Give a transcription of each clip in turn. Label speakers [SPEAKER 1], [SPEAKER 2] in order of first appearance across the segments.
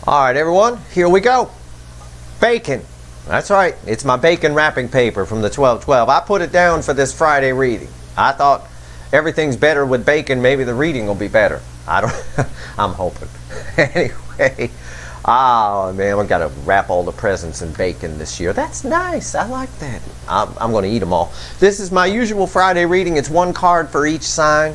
[SPEAKER 1] All right, everyone, here we go. Bacon. That's right. It's my bacon wrapping paper from the 12-12. I put it down for this Friday reading. I thought everything's better with bacon. Maybe the reading will be better. I don't. I'm hoping. Anyway. Oh, man, we've got to wrap all the presents in bacon this year. That's nice. I like that. I'm going to eat them all. This is my usual Friday reading. It's one card for each sign.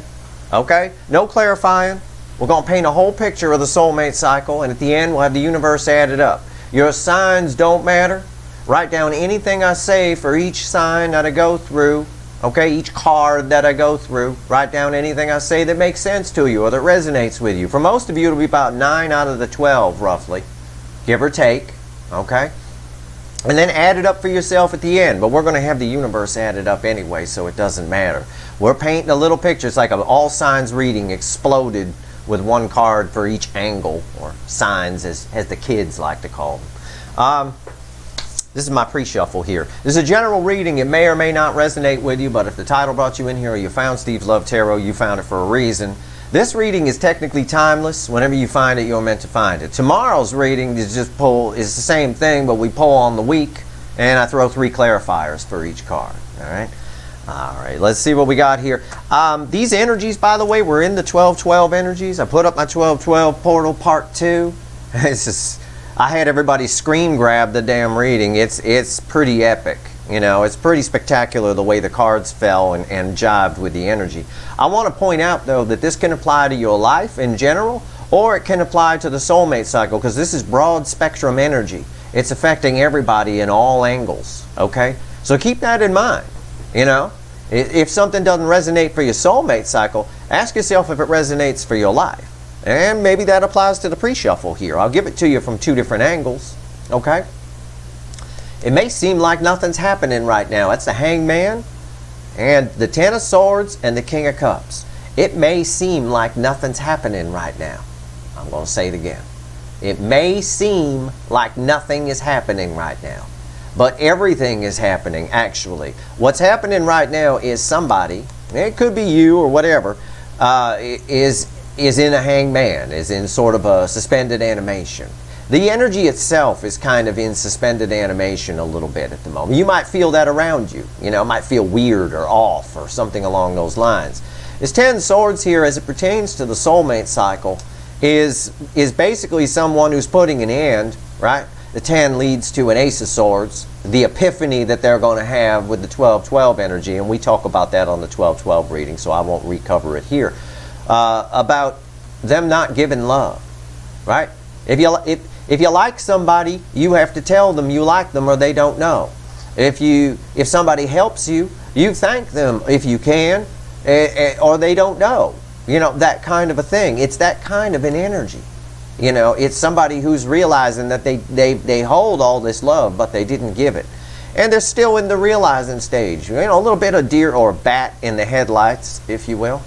[SPEAKER 1] Okay? No clarifying. We're going to paint a whole picture of the soulmate cycle, and at the end, we'll have the universe added up. Your signs don't matter. Write down anything I say for each sign that I go through. Okay? Each card that I go through. Write down anything I say that makes sense to you or that resonates with you. For most of you, it'll be about 9 out of the 12, roughly. Give or take. Okay? And then add it up for yourself at the end. But we're going to have the universe added up anyway, so it doesn't matter. We're painting a little picture. It's like an all signs reading exploded with one card for each angle, or signs as the kids like to call them. This is my pre-shuffle here. This is a general reading. It may or may not resonate with you, but if the title brought you in here or you found Steve's Love Tarot, you found it for a reason. This reading is technically timeless. Whenever you find it, you're meant to find it. Tomorrow's reading is just is the same thing, but we pull on the week, and I throw 3 clarifiers for each card. All right? All right, let's see what we got here. These energies, by the way, were in the 12-12 energies. I put up my 12-12 portal part 2. It's just, I had everybody screen grab the damn reading. It's pretty epic. You know, it's pretty spectacular the way the cards fell and jived with the energy. I want to point out, though, that this can apply to your life in general, or it can apply to the soulmate cycle, because this is broad spectrum energy. It's affecting everybody in all angles, okay? So keep that in mind. You know, if something doesn't resonate for your soulmate cycle, ask yourself if it resonates for your life. And maybe that applies to the pre-shuffle here. I'll give it to you from 2 different angles. Okay? It may seem like nothing's happening right now. That's the Hangman and the 10 of Swords and the King of Cups. It may seem like nothing's happening right now. I'm going to say it again. It may seem like nothing is happening right now. But everything is happening, actually. What's happening right now is somebody, it could be you or whatever, is in a hangman, is in sort of a suspended animation. The energy itself is kind of in suspended animation a little bit at the moment. You might feel that around you. You know, it might feel weird or off or something along those lines. This 10 Swords here, as it pertains to the soulmate cycle, is basically someone who's putting an end, right? The 10 leads to an Ace of Swords, the epiphany that they're going to have with the 12-12 energy, and we talk about that on the 12-12 reading, so I won't recover it here, about them not giving love, right? If you like somebody, you have to tell them you like them or they don't know. If somebody helps you, you thank them if you can, or they don't know. You know, that kind of a thing. It's that kind of an energy. You know, it's somebody who's realizing that they hold all this love, but they didn't give it. And they're still in the realizing stage. You know, a little bit of deer or bat in the headlights, if you will.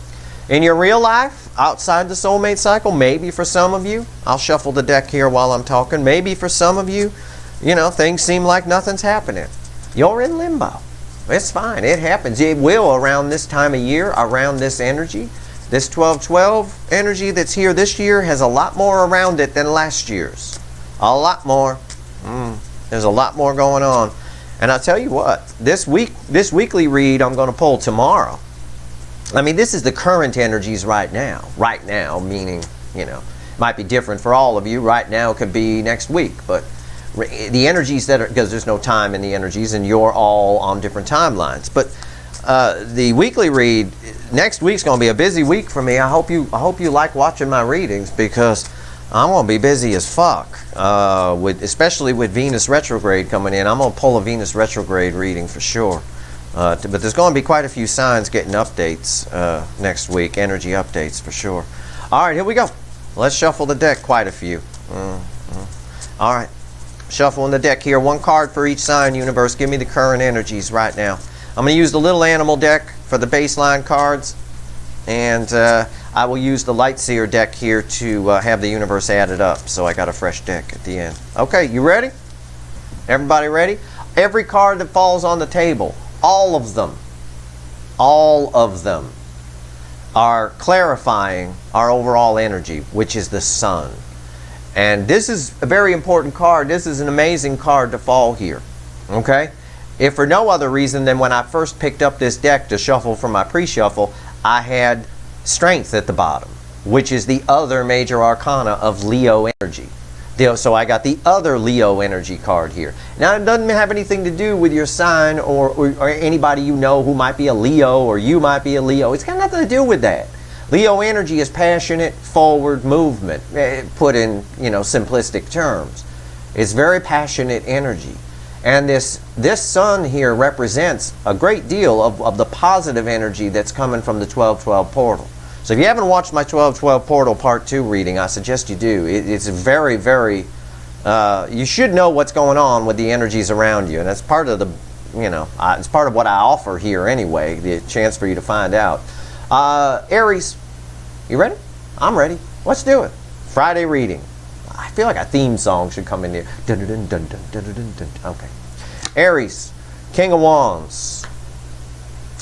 [SPEAKER 1] In your real life, outside the soulmate cycle, maybe for some of you, I'll shuffle the deck here while I'm talking, maybe for some of you, you know, things seem like nothing's happening. You're in limbo. It's fine. It happens. It will around this time of year, around this energy. This 12-12 energy that's here this year has a lot more around it than last year's. A lot more. There's a lot more going on. And I'll tell you what, this weekly read I'm going to pull tomorrow. I mean, this is the current energies right now. Right now, meaning, you know, might be different for all of you. Right now could be next week. But the energies that are, because there's no time in the energies and you're all on different timelines. But the weekly read, next week's going to be a busy week for me. I hope you like watching my readings, because I'm going to be busy as fuck, especially with Venus retrograde coming in. I'm going to pull a Venus retrograde reading for sure. But there's going to be quite a few signs getting updates next week, energy updates for sure. All right, here we go. Let's shuffle the deck, quite a few. All right, shuffling the deck here. 1 card for each sign, universe. Give me the current energies right now. I'm going to use the little animal deck for the baseline cards, and I will use the Light Seer deck here to have the universe added up, so I got a fresh deck at the end. Okay, you ready? Everybody ready? Every card that falls on the table, all of them are clarifying our overall energy, which is the sun. And this is a very important card. This is an amazing card to fall here. Okay? If for no other reason than when I first picked up this deck to shuffle for my pre-shuffle, I had strength at the bottom, which is the other major arcana of Leo energy. So I got the other Leo energy card here. Now, it doesn't have anything to do with your sign or anybody you know who might be a Leo, or you might be a Leo. It's got nothing to do with that. Leo energy is passionate, forward movement, put in, simplistic terms. It's very passionate energy. And this sun here represents a great deal of the positive energy that's coming from the 12-12 portal. So if you haven't watched my 12-12 portal part 2 reading, I suggest you do. It's very, very, you should know what's going on with the energies around you. And that's part of the, it's part of what I offer here anyway, the chance for you to find out. Aries, you ready? I'm ready. Let's do it. Friday reading. I feel like a theme song should come in here. Dun, dun, dun, dun, dun, dun, dun, dun. Okay. Aries, King of Wands.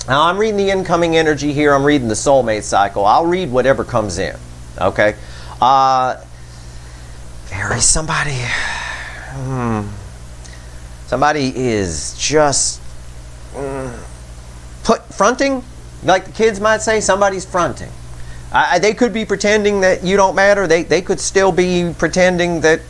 [SPEAKER 1] Now, I'm reading the incoming energy here. I'm reading the soulmate cycle. I'll read whatever comes in. Okay? Aries, somebody is just fronting, like the kids might say. Somebody's fronting. They could be pretending that you don't matter. They could still be pretending that,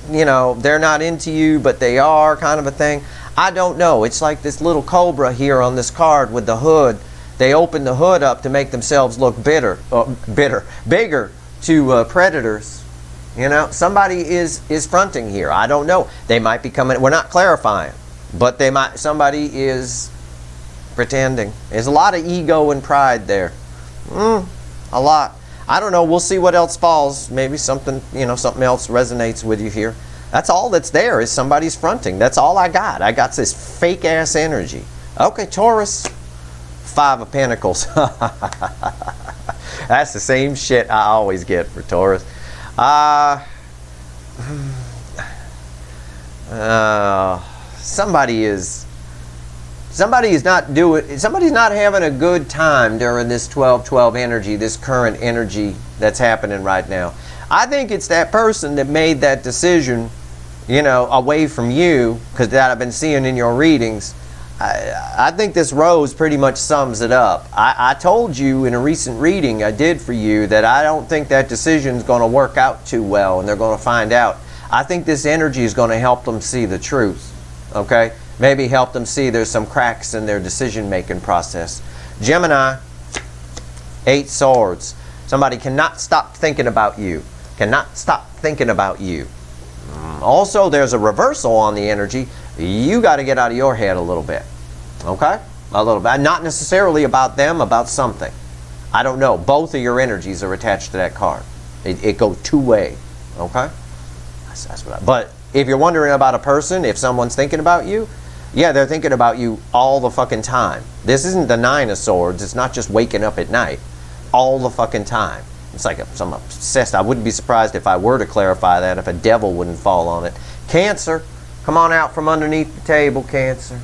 [SPEAKER 1] they're not into you, but they are, kind of a thing. I don't know. It's like this little cobra here on this card with the hood. They open the hood up to make themselves look bigger to predators. Somebody is fronting here. I don't know. They might be coming. We're not clarifying, but somebody is pretending. There's a lot of ego and pride there. A lot. I don't know. We'll see what else falls. Maybe something else resonates with you here. That's all that's there, is somebody's fronting. That's all I got. I got this fake ass energy. Okay, Taurus. 5 of Pentacles. That's the same shit I always get for Taurus. Somebody's not having a good time during this 12-12 energy, this current energy that's happening right now. I think it's that person that made that decision, away from you, because that I've been seeing in your readings. I think this rose pretty much sums it up. I told you in a recent reading I did for you that I don't think that decision's going to work out too well, and they're going to find out. I think this energy is going to help them see the truth. Okay? Maybe help them see there's some cracks in their decision-making process. Gemini, 8 swords. Somebody cannot stop thinking about you. Cannot stop thinking about you. Also, there's a reversal on the energy. You got to get out of your head a little bit. Okay? A little bit. Not necessarily about them, about something. I don't know. Both of your energies are attached to that card. It goes two-way. Okay? That's what but if you're wondering about a person, if someone's thinking about you, yeah, they're thinking about you all the fucking time. This isn't the 9 of Swords. It's not just waking up at night. All the fucking time. It's like some obsessed. I wouldn't be surprised if I were to clarify that, if a devil wouldn't fall on it. Cancer, come on out from underneath the table, Cancer.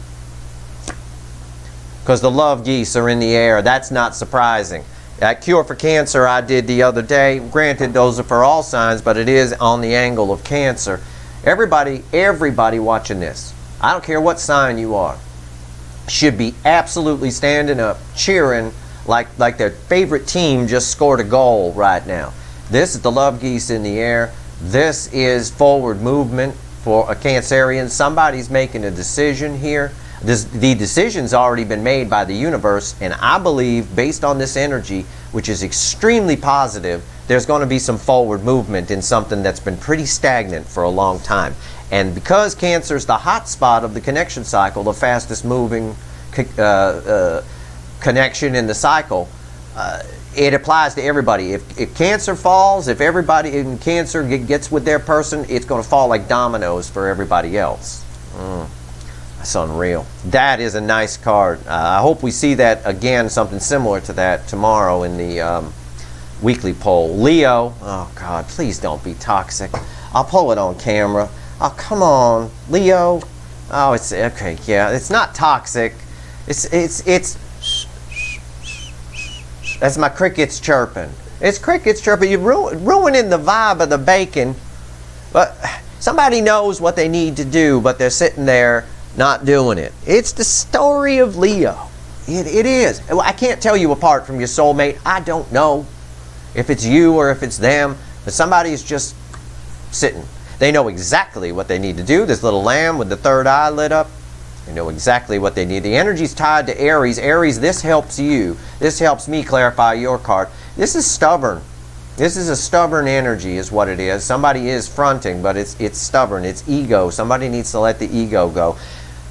[SPEAKER 1] Because the love geese are in the air. That's not surprising. That cure for Cancer I did the other day. Granted, those are for all signs, but it is on the angle of Cancer. Everybody watching this, I don't care what sign you are, should be absolutely standing up, cheering like their favorite team just scored a goal right now. This is the love geese in the air. This is forward movement for a Cancerian. Somebody's making a decision here. The decision's already been made by the universe, and I believe, based on this energy, which is extremely positive, there's going to be some forward movement in something that's been pretty stagnant for a long time. And because Cancer's the hot spot of the connection cycle, the fastest moving connection in the cycle, it applies to everybody. If Cancer falls, if everybody in Cancer gets with their person, it's going to fall like dominoes for everybody else. That's unreal. That is a nice card. I hope we see that again, something similar to that tomorrow in the weekly poll. Leo, oh God, please don't be toxic. I'll pull it on camera. Oh, come on, Leo. Oh, it's okay. Yeah, it's not toxic. It's. That's my crickets chirping. It's crickets chirping. You're ruining the vibe of the bacon But somebody knows what they need to do, but they're sitting there not doing it. It's the story of Leo. It is. I can't tell you apart from your soulmate. I don't know if it's you or if it's them, but somebody is just sitting. They know exactly what they need to do. This little lamb with the third eye lit up, they know exactly what they need. The energy's tied to Aries. Aries, this helps you. This helps me clarify your card. This is stubborn. This is a stubborn energy is what it is. Somebody is fronting, but it's stubborn. It's ego. Somebody needs to let the ego go.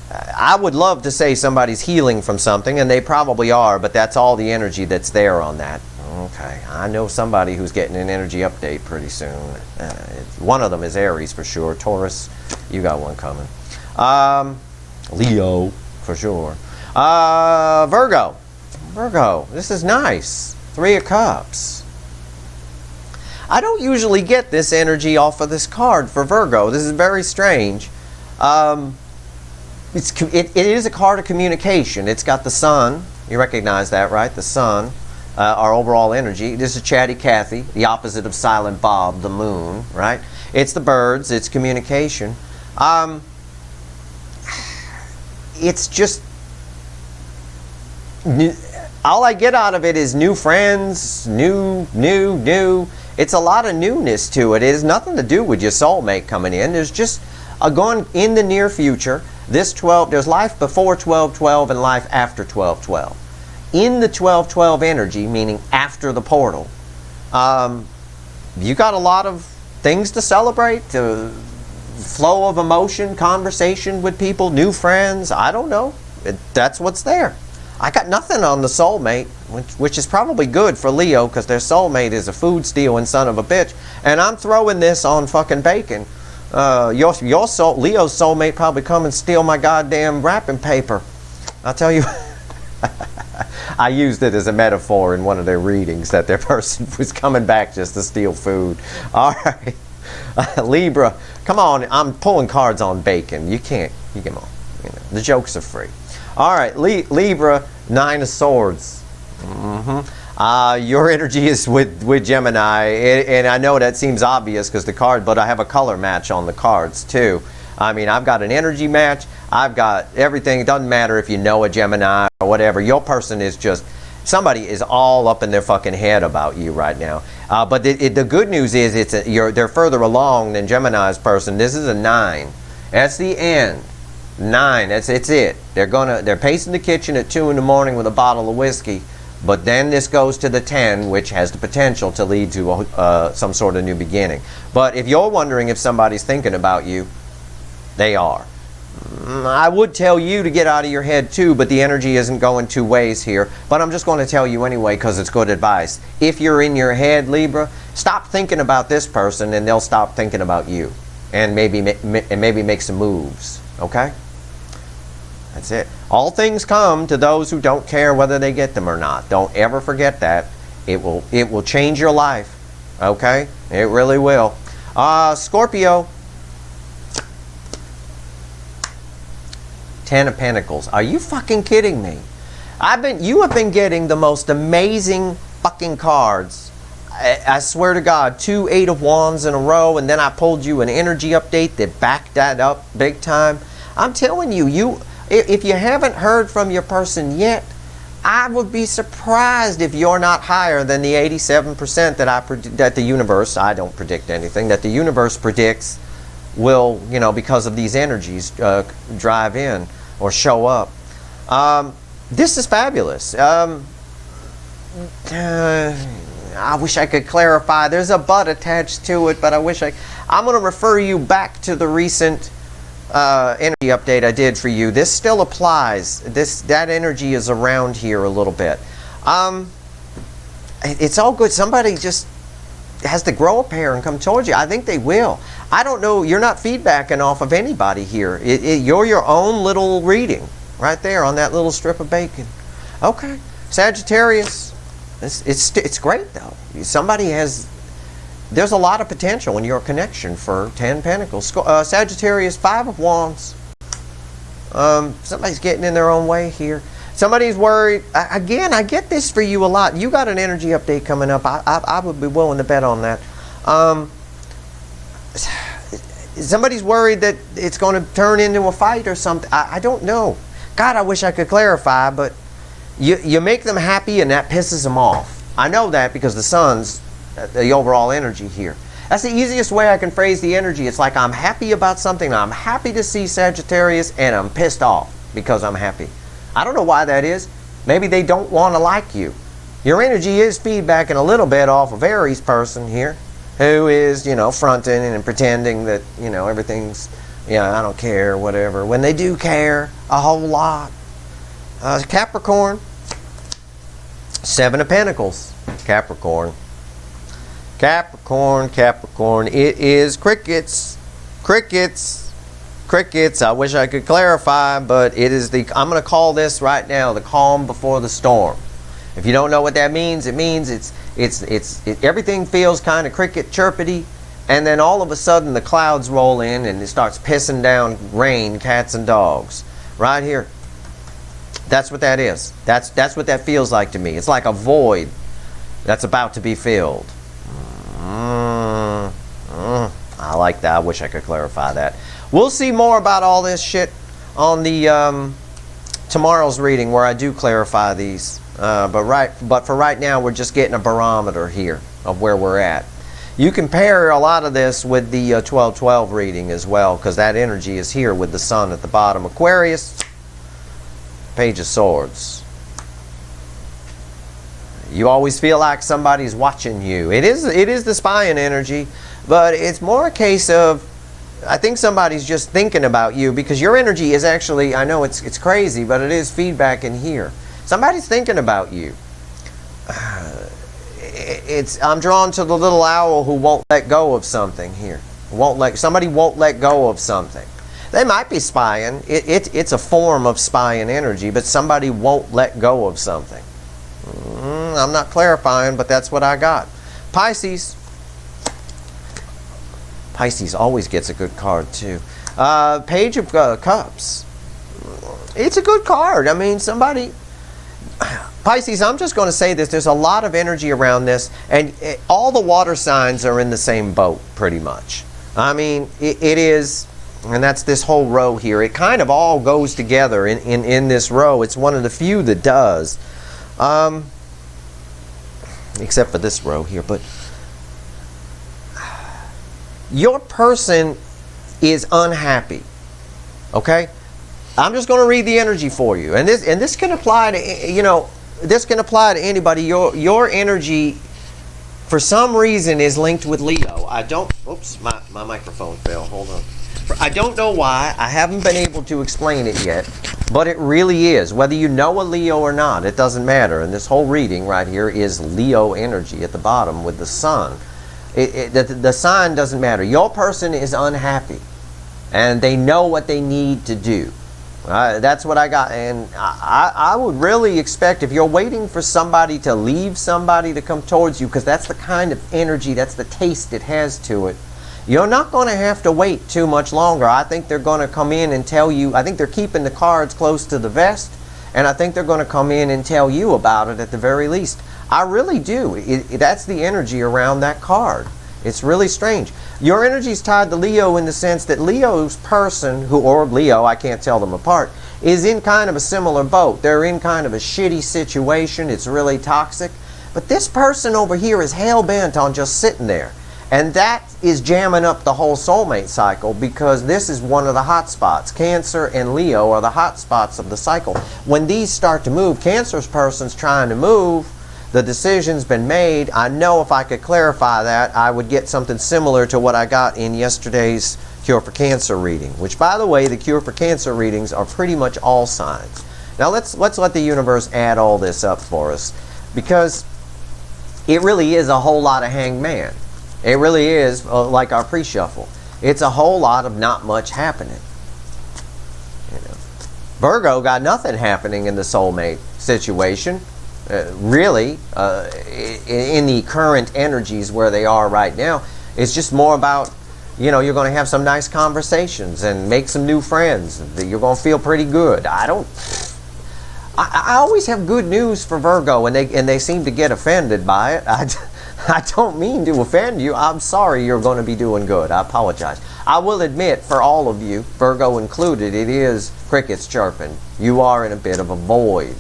[SPEAKER 1] I would love to say somebody's healing from something, and they probably are, but that's all the energy that's there on that. Okay, I know somebody who's getting an energy update pretty soon. One of them is Aries for sure. Taurus, you got one coming. Leo for sure. Virgo. Virgo, this is nice. 3 of Cups. I don't usually get this energy off of this card for Virgo. This is very strange. It is a card of communication. It's got the sun. You recognize that, right? The sun, our overall energy. This is Chatty Cathy, the opposite of Silent Bob, the moon, right? It's the birds. It's communication. It's just... all I get out of it is new friends, new. It's a lot of newness to it. It has nothing to do with your soulmate coming in. There's just going in the near future. This 12, there's life before 12-12 and life after 12-12. In the 12-12 energy, meaning after the portal, you got a lot of things to celebrate, flow of emotion, conversation with people, new friends. I don't know. That's what's there. I got nothing on the soulmate, which is probably good for Leo because their soulmate is a food stealing son of a bitch. And I'm throwing this on fucking bacon. Leo's soulmate probably come and steal my goddamn wrapping paper. I'll tell you. I used it as a metaphor in one of their readings that their person was coming back just to steal food. All right. Libra, come on. I'm pulling cards on bacon. You can't. You come on. You know, the jokes are free. All right. Libra, 9 of Swords. Your energy is with Gemini, and I know that seems obvious because the card, but I have a color match on the cards too. I mean, I've got an energy match. I've got everything. It doesn't matter if you know a Gemini or whatever. Your person is just, somebody is all up in their fucking head about you right now. But the good news is they're further along than Gemini's person. This is a 9. That's the end. 9. It's it. They're pacing the kitchen at 2 in the morning with a bottle of whiskey. But then this goes to the 10, which has the potential to lead to some sort of new beginning. But if you're wondering if somebody's thinking about you, they are. I would tell you to get out of your head too, but the energy isn't going 2 ways here. But I'm just going to tell you anyway because it's good advice. If you're in your head, Libra, stop thinking about this person and they'll stop thinking about you. And maybe make some moves. Okay? That's it. All things come to those who don't care whether they get them or not. Don't ever forget that. It will change your life. Okay? It really will. Scorpio. 10 of Pentacles. Are you fucking kidding me? You have been getting the most amazing fucking cards. I swear to God, 2 8 of Wands in a row, and then I pulled you an energy update that backed that up big time. I'm telling you, if you haven't heard from your person yet, I would be surprised if you're not higher than the 87% that the universe, I don't predict anything, that the universe predicts will, because of these energies, drive in or show up. This is fabulous. I wish I could clarify. There's a but attached to it, but I'm going to refer you back to the recent energy update I did for you. This still applies. That energy is around here a little bit. It's all good. Somebody just has to grow a pair and come towards you. I think they will. I don't know. You're not feedbacking off of anybody here. You're your own little reading right there on that little strip of bacon. Okay. Sagittarius. It's great though. There's a lot of potential in your connection for 10 Pentacles. Sagittarius, 5 of Wands. Somebody's getting in their own way here. Somebody's worried. Again, I get this for you a lot. You got an energy update coming up. I would be willing to bet on that. somebody's worried that it's going to turn into a fight or something. I don't know. God, I wish I could clarify, but you make them happy and that pisses them off. I know that because the sun's the overall energy here. That's the easiest way I can phrase the energy. It's like I'm happy about something. I'm happy to see Sagittarius, and I'm pissed off because I'm happy. I don't know why that is. Maybe they don't want to like you. Your energy is feedbacking a little bit off of Aries person here, who is, fronting and pretending that, everything's, I don't care, whatever. When they do care a whole lot. Capricorn, 7 of Pentacles. Capricorn. Capricorn. It is crickets. I wish I could clarify, but it is I'm going to call this right now the calm before the storm. If you don't know what that means, it means everything feels kind of cricket chirpity, and then all of a sudden the clouds roll in and it starts pissing down rain, cats and dogs. Right here. That's what that is. That's what that feels like to me. It's like a void that's about to be filled. I like that. I wish I could clarify that. We'll see more about all this shit on the tomorrow's reading, where I do clarify these. But for right now, we're just getting a barometer here of where we're at. You can pair a lot of this with the 12-12 reading as well, because that energy is here with the sun at the bottom. Aquarius, Page of Swords. You always feel like somebody's watching you. It is the spying energy, but it's more a case of, I think somebody's just thinking about you, because your energy is actually, I know it's crazy, but it is feedback in here. Somebody's thinking about you. I'm drawn to the little owl who won't let go of something here. Somebody won't let go of something. They might be spying. It's a form of spying energy, but somebody won't let go of something. I'm not clarifying, but that's what I got. Pisces. Pisces always gets a good card too. Page of Cups. It's a good card. I mean, Pisces, I'm just going to say this. There's a lot of energy around this, and all the water signs are in the same boat, pretty much. I mean, it is, and that's this whole row here. It kind of all goes together in this row. It's one of the few that does. Except for this row here, but your person is unhappy. Okay? I'm just going to read the energy for you. And this can apply to, this can apply to anybody. Your energy, for some reason, is linked with Leo. Oops, my microphone fell. Hold on. I don't know why. I haven't been able to explain it yet. But it really is. Whether you know a Leo or not, it doesn't matter. And this whole reading right here is Leo energy at the bottom with the sun. The sign doesn't matter. Your person is unhappy. And they know what they need to do. That's what I got. And I would really expect, if you're waiting for somebody to leave somebody to come towards you, because that's the kind of energy, that's the taste it has to it, you're not going to have to wait too much longer. I think they're going to come in and tell you. I think they're keeping the cards close to the vest, and I think they're going to come in and tell you about it at the very least. I really do. That's the energy around that card. It's really strange. Your energy is tied to Leo in the sense that Leo's person, or Leo, I can't tell them apart, is in kind of a similar boat. They're in kind of a shitty situation. It's really toxic. But this person over here is hell-bent on just sitting there. And that is jamming up the whole soulmate cycle, because this is one of the hot spots. Cancer and Leo are the hot spots of the cycle. When these start to move, Cancer's person's trying to move. The decision's been made. I know if I could clarify that, I would get something similar to what I got in yesterday's Cure for Cancer reading. Which, by the way, the Cure for Cancer readings are pretty much all signs. Now let's let the universe add all this up for us, because it really is a whole lot of Hanged Man. It really is like our pre-shuffle. It's a whole lot of not much happening. Virgo got nothing happening in the soulmate situation. Really, in the current energies where they are right now. It's just more about, you're going to have some nice conversations and make some new friends. You're going to feel pretty good. I always have good news for Virgo, and they seem to get offended by it. I don't mean to offend you. I'm sorry you're going to be doing good. I apologize. I will admit, for all of you, Virgo included, it is crickets chirping. You are in a bit of a void.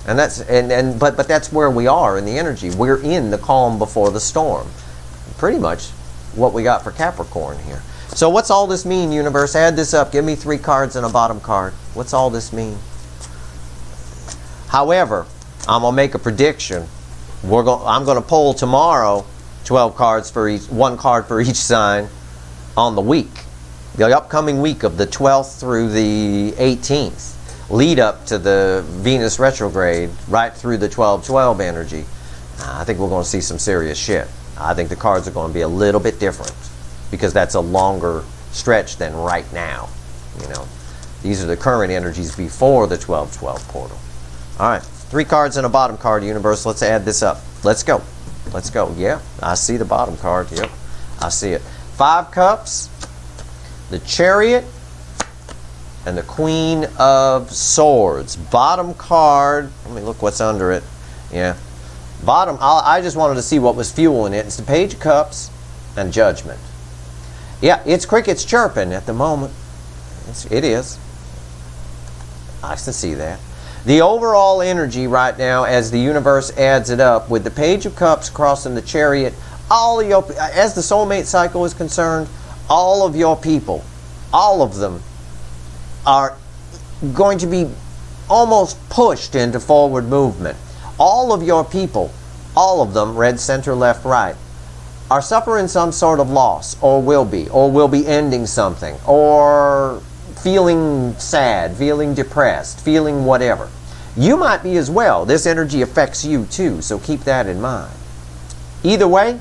[SPEAKER 1] And that's but that's where we are in the energy. We're in the calm before the storm. Pretty much what we got for Capricorn here. So what's all this mean, universe? Add this up. Give me 3 cards and a bottom card. What's all this mean? However, I'm going to make a prediction. I'm going to pull tomorrow 12 cards for each, 1 card for each sign on the week. The upcoming week of the 12th through the 18th. Lead up to the Venus retrograde, right through the 12-12 energy. I think we're going to see some serious shit. I think the cards are going to be a little bit different because that's a longer stretch than right now. You know, these are the current energies before the 12-12 portal. All right, 3 cards and a bottom card, universe. Let's add this up. Let's go. Let's go. Yeah, I see the bottom card. Yep, I see it. 5 cups, the Chariot, and the Queen of Swords. Bottom card, let me look what's under it. Yeah. Bottom, I just wanted to see what was fueling it. It's the Page of Cups and Judgment. Yeah, it's crickets chirping at the moment. It is. I can see that. The overall energy right now, as the universe adds it up, with the Page of Cups crossing the Chariot, all of your, as the soulmate cycle is concerned, all of your people, all of them, are going to be almost pushed into forward movement. All of your people, all of them, red, center, left, right, are suffering some sort of loss, or will be ending something, or feeling sad, feeling depressed, feeling whatever. You might be as well. This energy affects you too, so keep that in mind. Either way,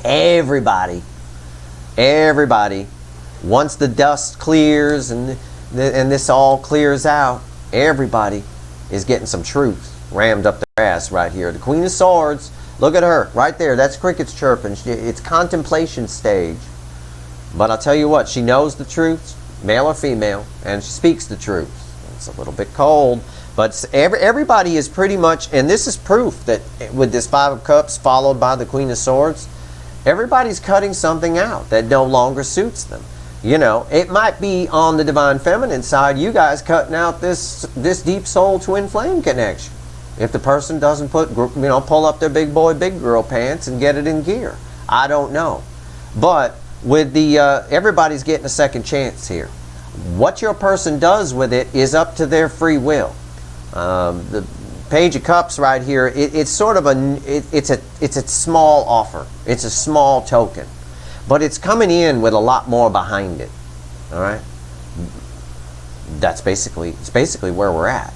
[SPEAKER 1] everybody, once the dust clears and this all clears out, everybody is getting some truth rammed up their ass right here. The Queen of Swords, look at her right there. That's crickets chirping. It's contemplation stage. But I'll tell you what, she knows the truth, male or female, and she speaks the truth. It's a little bit cold, but everybody is pretty much, and this is proof that with this 5 of Cups followed by the Queen of Swords, everybody's cutting something out that no longer suits them. You know, it might be on the divine feminine side, you guys cutting out this deep soul twin flame connection. If the person doesn't pull up their big boy, big girl pants and get it in gear. I don't know. But with the, everybody's getting a second chance here. What your person does with it is up to their free will. The Page of Cups right here, it's sort of it's a small offer. It's a small token. But it's coming in with a lot more behind it. All right? It's basically where we're at.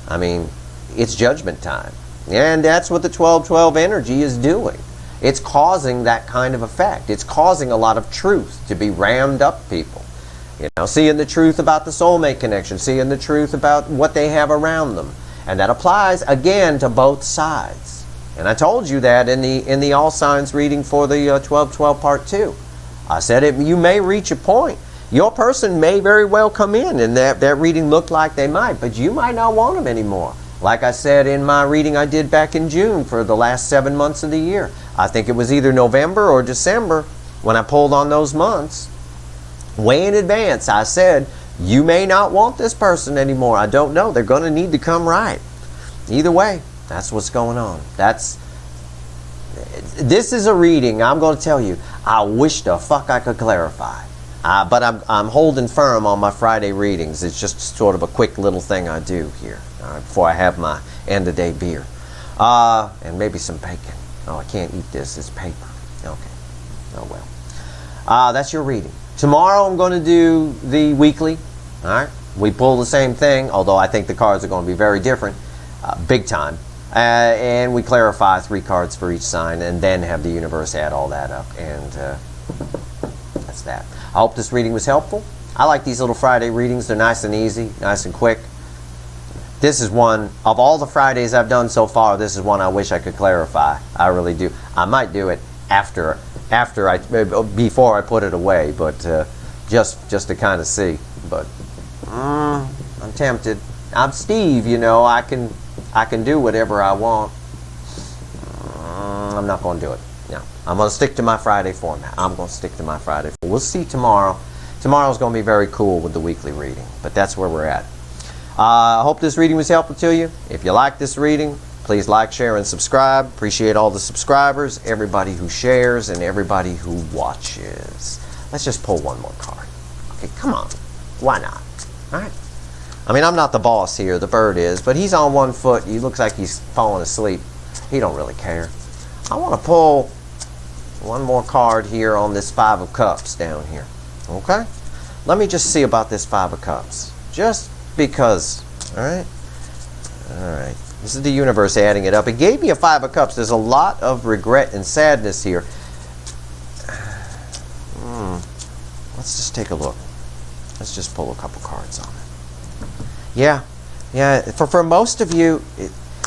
[SPEAKER 1] I mean, it's judgment time. And that's what the 12-12 energy is doing. It's causing that kind of effect. It's causing a lot of truth to be rammed up people. You know, seeing the truth about the soulmate connection, seeing the truth about what they have around them. And that applies, again, to both sides. And I told you that in the all signs reading for the 12-12 part 2. I said you may reach a point. Your person may very well come in and that reading looked like they might, but you might not want them anymore. Like I said in my reading I did back in June for the last 7 months of the year. I think it was either November or December when I pulled on those months. Way in advance, I said, you may not want this person anymore. I don't know. They're going to need to come right. Either way, that's what's going on. This is a reading, I'm going to tell you, I wish the fuck I could clarify. But I'm holding firm on my Friday readings. It's just sort of a quick little thing I do here before I have my end-of-day beer. And maybe some bacon. Oh, I can't eat this. It's paper. Okay. Oh, well. That's your reading. Tomorrow I'm going to do the weekly. All right. We pull the same thing, although I think the cards are going to be very different. Big time. And we clarify 3 cards for each sign and then have the universe add all that up. And that's that. I hope this reading was helpful. I like these little Friday readings. They're nice and easy, nice and quick. This is one, of all the Fridays I've done so far, this is one I wish I could clarify. I really do. I might do it before I put it away, but just to kind of see. But I'm tempted. I'm Steve, you know. I can do whatever I want. I'm not going to do it. No, I'm going to stick to my Friday format. I'm going to stick to my Friday. We'll see tomorrow. Tomorrow's going to be very cool with the weekly reading, but that's where we're at. I hope this reading was helpful to you. If you like this reading, please like, share, and subscribe. Appreciate all the subscribers, everybody who shares, and everybody who watches. Let's just pull one more card. Okay, come on. Why not? All right. I mean, I'm not the boss here. The bird is, but he's on one foot. He looks like he's falling asleep. He don't really care. I want to pull one more card here on this Five of Cups down here. Okay? Let me just see about this Five of Cups. Just because. All right? All right. This is the universe adding it up. It gave me a Five of Cups. There's a lot of regret and sadness here. Let's just take a look. Let's just pull a couple cards on it. Yeah. Yeah. For most of you,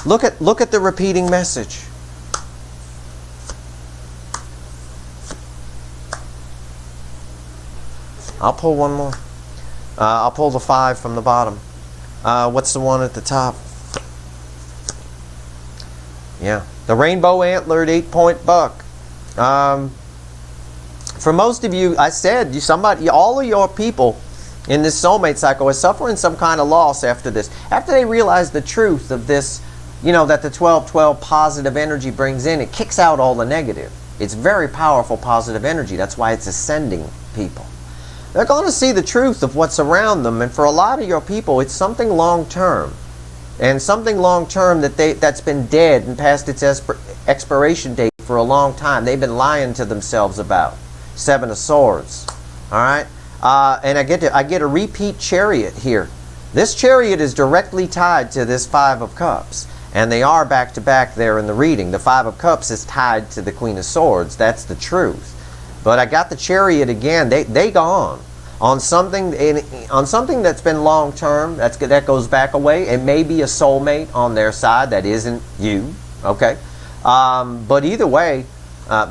[SPEAKER 1] look at the repeating message. I'll pull one more. I'll pull the 5 from the bottom. What's the one at the top? Yeah, the rainbow antlered 8-point buck. For most of you, I said, all of your people in this soulmate cycle are suffering some kind of loss after this. After they realize the truth of this, that the 12-12 positive energy brings in, it kicks out all the negative. It's very powerful positive energy. That's why it's ascending people. They're going to see the truth of what's around them, and for a lot of your people, it's something long-term. And something long-term that's been dead and past its expiration date for a long time. They've been lying to themselves about. 7 of Swords. All right? And I get a repeat Chariot here. This Chariot is directly tied to this 5 of Cups. And they are back-to-back there in the reading. The 5 of Cups is tied to the Queen of Swords. That's the truth. But I got the Chariot again. They gone on something that's been long term. That goes back away. It may be a soulmate on their side that isn't you. Okay, but either way,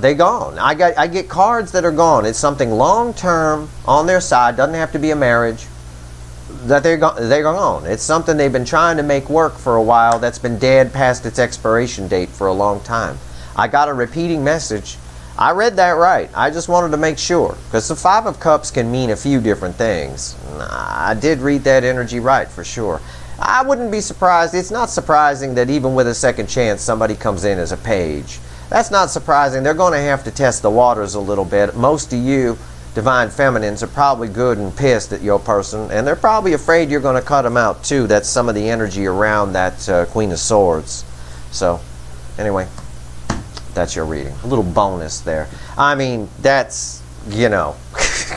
[SPEAKER 1] they gone. I get cards that are gone. It's something long term on their side. Doesn't have to be a marriage. That they're gone. It's something they've been trying to make work for a while. That's been dead past its expiration date for a long time. I got a repeating message. I read that right. I just wanted to make sure, because the 5 of Cups can mean a few different things. I did read that energy right for sure. I wouldn't be surprised. It's not surprising that even with a second chance, somebody comes in as a page. That's not surprising. They're going to have to test the waters a little bit. Most of you divine feminines are probably good and pissed at your person, and they're probably afraid you're going to cut them out too. That's some of the energy around that Queen of Swords. So, anyway. That's your reading. A little bonus there. I mean, that's,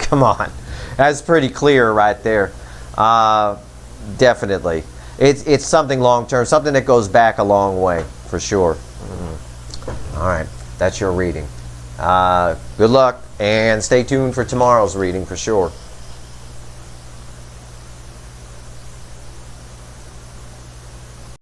[SPEAKER 1] come on. That's pretty clear right there. Definitely. It's something long-term, something that goes back a long way, for sure. All right. That's your reading. Good luck, and stay tuned for tomorrow's reading, for sure.